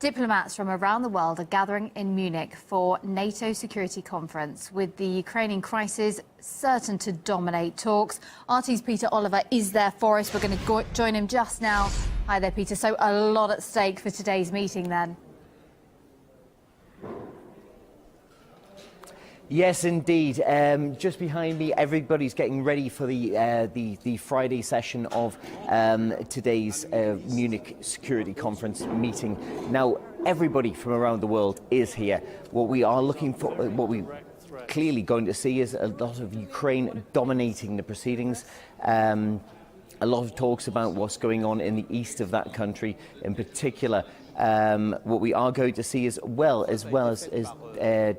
Diplomats from around the world are gathering in Munich for NATO Security Conference, with the Ukrainian crisis certain to dominate talks. RT's Peter Oliver is there for us. We're going to join him just now. Hi there, Peter. So a lot at stake for today's meeting then. Yes, indeed. Just behind me, everybody's getting ready for the Friday session of today's Munich Security Conference meeting. Now, everybody from around the world is here. What we are looking for, what we clearly going to see, is a lot of Ukraine dominating the proceedings. A lot of talks about what's going on in the east of that country in particular. What we are going to see as well as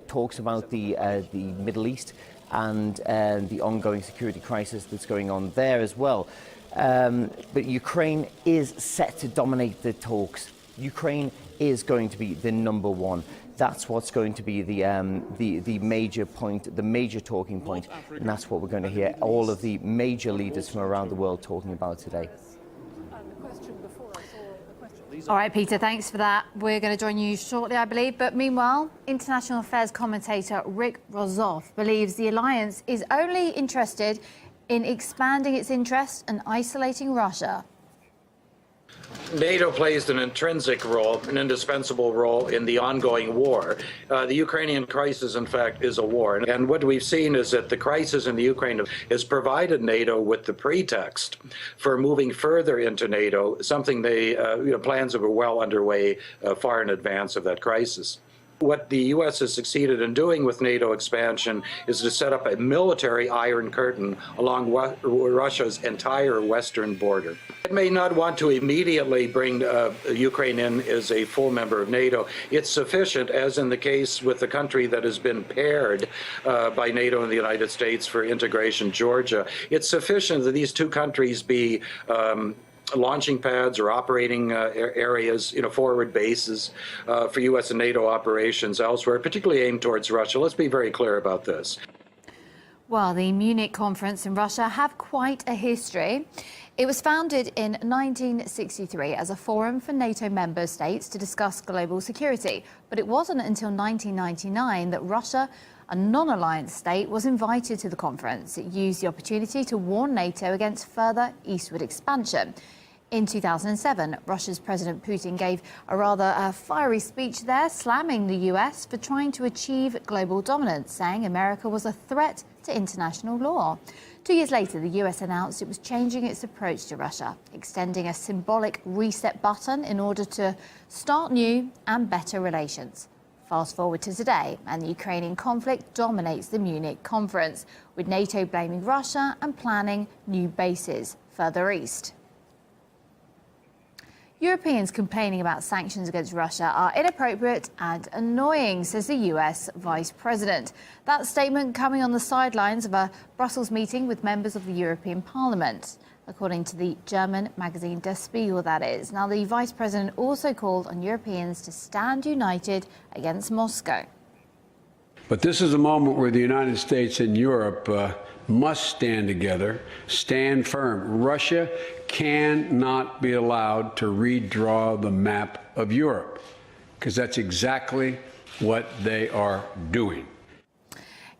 talks about the Middle East and the ongoing security crisis that's going on there as well. But Ukraine is set to dominate the talks. Ukraine is going to be the number one. That's what's going to be the major point, the major talking point, and that's what we're going to hear all of the major leaders from around the world talking about today. All right, Peter, thanks for that. We're going to join you shortly, I believe. But meanwhile, international affairs commentator Rick Rozoff believes the alliance is only interested in expanding its interests and isolating Russia. NATO plays an intrinsic role, an indispensable role in the ongoing war. The Ukrainian crisis, in fact, is a war. And what we've seen is that the crisis in the Ukraine has provided NATO with the pretext for moving further into NATO, something plans that were well underway far in advance of that crisis. What the U.S. has succeeded in doing with NATO expansion is to set up a military iron curtain along Russia's entire western border. It may not want to immediately bring Ukraine in as a full member of NATO. It's sufficient, as in the case with the country that has been paired by NATO and the United States for integration, Georgia. It's sufficient that these two countries be launching pads or operating areas, forward bases for U.S. and NATO operations elsewhere, particularly aimed towards Russia. Let's be very clear about this. Well, the Munich conference in Russia have quite a history. It was founded in 1963 as a forum for NATO member states to discuss global security. But it wasn't until 1999 that Russia, a non-alliance state, was invited to the conference. It used the opportunity to warn NATO against further eastward expansion. In 2007, Russia's President Putin gave a rather fiery speech there, slamming the US for trying to achieve global dominance, saying America was a threat to international law. 2 years later, the US announced it was changing its approach to Russia, extending a symbolic reset button in order to start new and better relations. Fast forward to today, and the Ukrainian conflict dominates the Munich conference, with NATO blaming Russia and planning new bases further east. Europeans complaining about sanctions against Russia are inappropriate and annoying, says the US Vice President. That statement coming on the sidelines of a Brussels meeting with members of the European Parliament, according to the German magazine Der Spiegel, that is. Now, the Vice President also called on Europeans to stand united against Moscow. But this is a moment where the United States and Europe must stand together, stand firm. Russia cannot be allowed to redraw the map of Europe, because that's exactly what they are doing.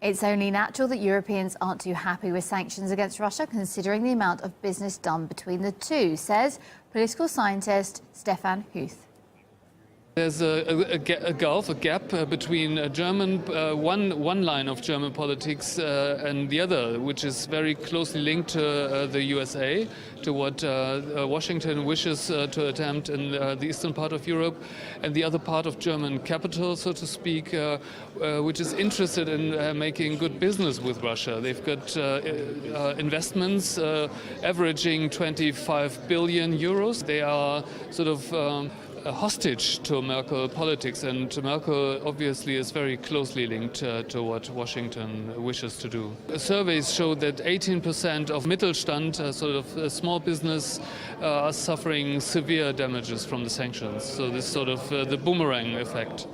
It's only natural that Europeans aren't too happy with sanctions against Russia, considering the amount of business done between the two, says political scientist Stefan Huth. There's a gap between German, one line of German politics and the other, which is very closely linked to the USA, to what Washington wishes to attempt in the eastern part of Europe, and the other part of German capital, so to speak, which is interested in making good business with Russia. They've got investments averaging 25 billion euros. They are sort of a hostage to Merkel politics, and Merkel obviously is very closely linked to what Washington wishes to do. Surveys show that 18% of Mittelstand, sort of small business, are suffering severe damages from the sanctions. So this sort of the boomerang effect.